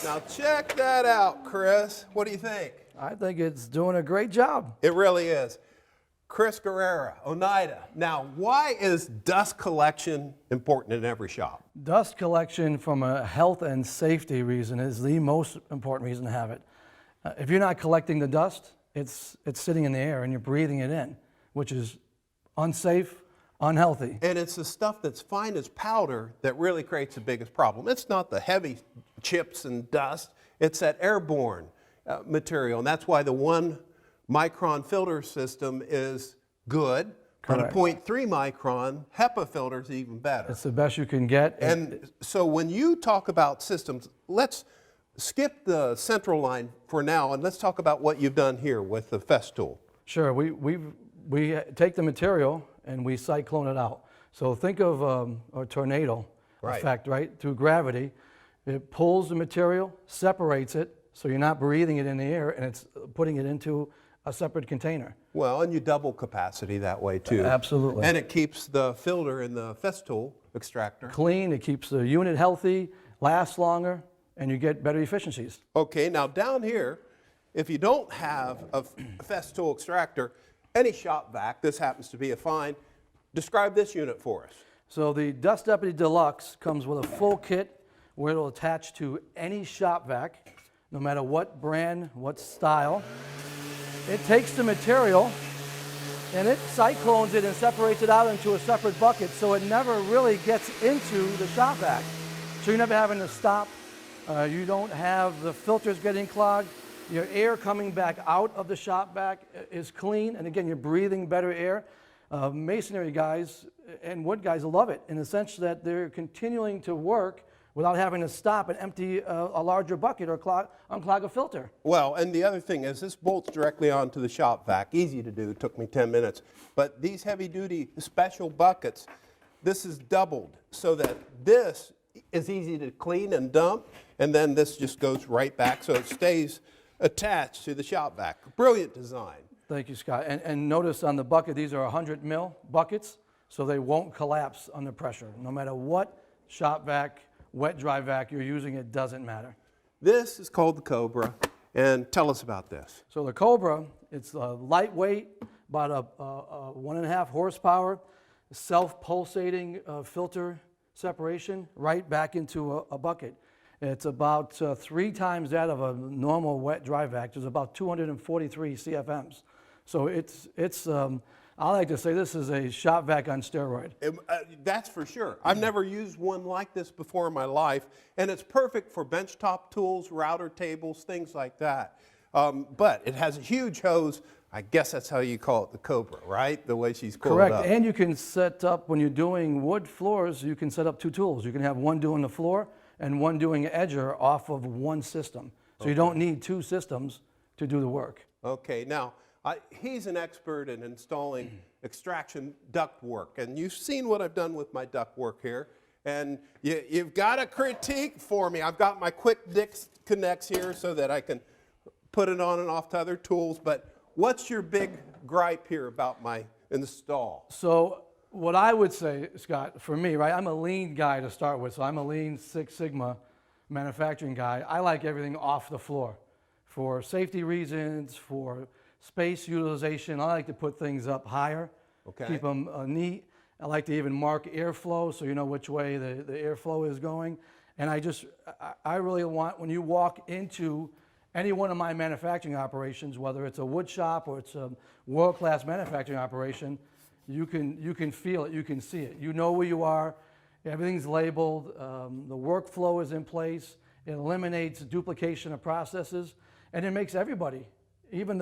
Now check that out, Chris. What do you think? I think it's doing a great job. It really is. Chris Guerrera, Oneida. Now, why is dust collection important in every shop? Dust collection from a health and safety reason is the most important reason to have it. If you're not collecting the dust, it's sitting in the air and you're breathing it in, which is unsafe, unhealthy. And it's the stuff that's fine as powder that really creates the biggest problem. It's not the heavy chips and dust, it's that airborne material. And that's why the 1 Micron filter system is good. Correct. But a 0.3 micron Hepa filter is even better. It's the best you can get. And so when you talk about systems, let's skip the central line for now and let's talk about what you've done here with the Festool. Sure, we take the material and we cyclone it out. So think of a tornado effect, right? Through gravity, it pulls the material, separates it, so you're not breathing it in the air and it's putting it into a separate container. Well, and you double capacity that way too. Absolutely. And it keeps the filter in the Festool extractor Clean, it keeps the unit healthy, lasts longer, and you get better efficiencies. Okay, now down here, if you don't have a Festool extractor, any shop vac, this happens to be a fine, describe this unit for us. So the Dust Deputy Deluxe comes with a full kit where it'll attach to any shop vac, no matter what brand, what style. It takes the material and it cyclones it and separates it out into a separate bucket so it never really gets into the shop vac. So you're never having to stop. You don't have the filters getting clogged. Your air coming back out of the shop vac is clean, and again, you're breathing better air. Masonry guys and wood guys love it in the sense that they're continuing to work without having to stop and empty a larger bucket or unclog a filter. Well, and the other thing is this bolts directly onto the shop vac. Easy to do, took me 10 minutes. But these heavy-duty special buckets, this is doubled so that this is easy to clean and dump, and then this just goes right back so it stays attached to the shop vac. Brilliant design. Thank you, Scott. And notice on the bucket, these are 100 mil buckets, so they won't collapse under pressure. No matter what shop vac, wet, dry vac you're using, it doesn't matter. This is called the Cobra, and tell us about this. So the Cobra, it's lightweight, about a 1.5 horsepower, self-pulsating filter separation right back into a bucket. It's about 3 times that of a normal wet dry vac. There's about 243 CFMs. So I like to say this is a shop vac on steroid. That's for sure. I've never used one like this before in my life, and it's perfect for benchtop tools, router tables, things like that. But it has a huge hose. I guess that's how you call it, the Cobra, right? The way she's coiled Correct. up. And you can set up, when you're doing wood floors, you can set up 2 tools. You can have one doing the floor and one doing edger off of one system. So you don't need 2 systems to do the work. Okay, now, he's an expert in installing extraction ductwork, and you've seen what I've done with my ductwork here, and you've got a critique for me. I've got my quick disconnects here so that I can put it on and off to other tools, but what's your big gripe here about my install? So what I would say, Scott, for me, right, I'm a lean guy to start with, so I'm a lean Six Sigma manufacturing guy. I like everything off the floor for safety reasons, for space utilization. I like to put things up higher, keep them neat. I like to even mark airflow so you know which way the airflow is going. And I really want, when you walk into any one of my manufacturing operations, whether it's a wood shop or it's a world-class manufacturing operation, you can feel it, you can see it. You know where you are, everything's labeled, the workflow is in place, it eliminates duplication of processes, and it makes everybody, even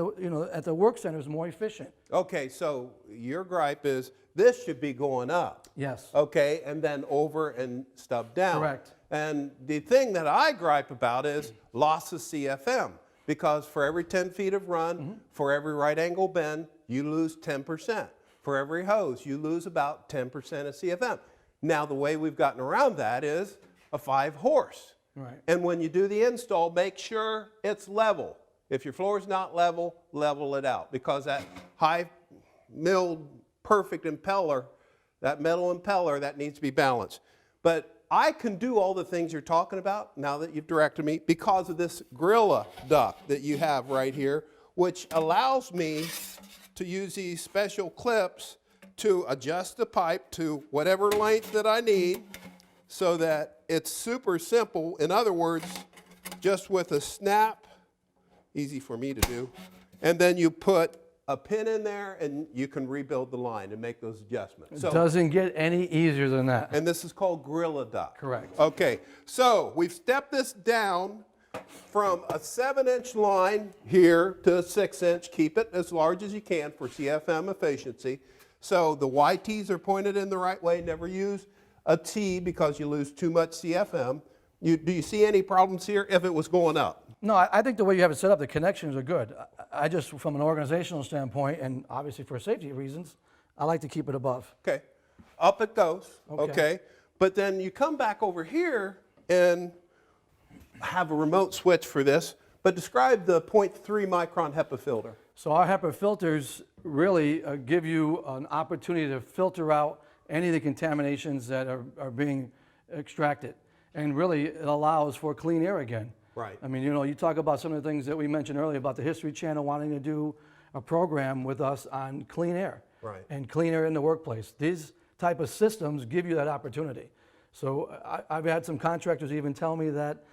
at the work centers, more efficient. Okay, so your gripe is this should be going up. Yes. Okay, and then over and stub down. Correct. And the thing that I gripe about is loss of CFM, because for every 10 feet of run, for every right angle bend, you lose 10%. For every hose, you lose about 10% of CFM. Now, the way we've gotten around that is a 5 horse. Right. And when you do the install, make sure it's level. If your floor is not level, level it out, because that high milled perfect impeller, that metal impeller, that needs to be balanced. But I can do all the things you're talking about now that you've directed me because of this Gorilla duct that you have right here, which allows me to use these special clips to adjust the pipe to whatever length that I need so that it's super simple. In other words, just with a snap, easy for me to do, and then you put a pin in there and you can rebuild the line and make those adjustments. It doesn't get any easier than that. And this is called Gorilla duct. Correct. Okay, so we've stepped this down from a 7-inch line here to a 6-inch. Keep it as large as you can for CFM efficiency. So the YTs are pointed in the right way. Never use a T because you lose too much CFM. Do you see any problems here if it was going up? No, I think the way you have it set up, the connections are good. I just, from an organizational standpoint, and obviously for safety reasons, I like to keep it above. Okay, up it goes, okay. But then you come back over here and have a remote switch for this, but describe the 0.3 micron HEPA filter. So our HEPA filters really give you an opportunity to filter out any of the contaminations that are being extracted. And really, it allows for clean air again. Right. I mean, you know, you talk about some of the things that we mentioned earlier about the History Channel wanting to do a program with us on clean air. Right. And clean air in the workplace. These type of systems give you that opportunity. So I've had some contractors even tell me that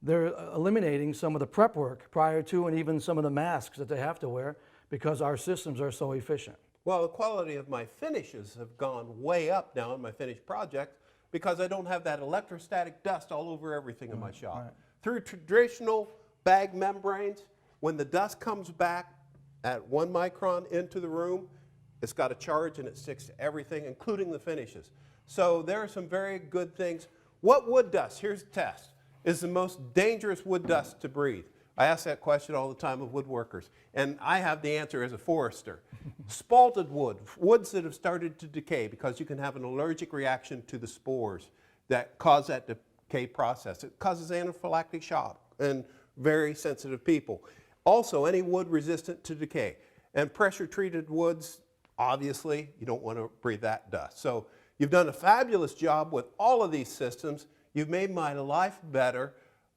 they're eliminating some of the prep work prior to and even some of the masks that they have to wear because our systems are so efficient. Well, the quality of my finishes have gone way up now in my finished project because I don't have that electrostatic dust all over everything in my shop. Right. Through traditional bag membranes, when the dust comes back at 1 micron into the room, it's got a charge and it sticks to everything, including the finishes. So there are some very good things. What wood dust, here's the test, is the most dangerous wood dust to breathe? I ask that question all the time of woodworkers, and I have the answer as a forester. Spalted wood, woods that have started to decay because you can have an allergic reaction to the spores that cause that decay process. It causes anaphylactic shock in very sensitive people. Also, any wood resistant to decay. And pressure treated woods, obviously, you don't want to breathe that dust. So you've done a fabulous job with all of these systems. You've made my life better.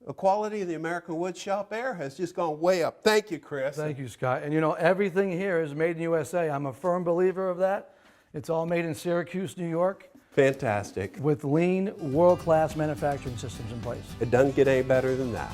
The quality of the American Woodshop air has just gone way up. Thank you, Chris. Thank you, Scott. And you know, everything here is made in USA. I'm a firm believer of that. It's all made in Syracuse, New York. Fantastic. With lean, world-class manufacturing systems in place. It doesn't get any better than that.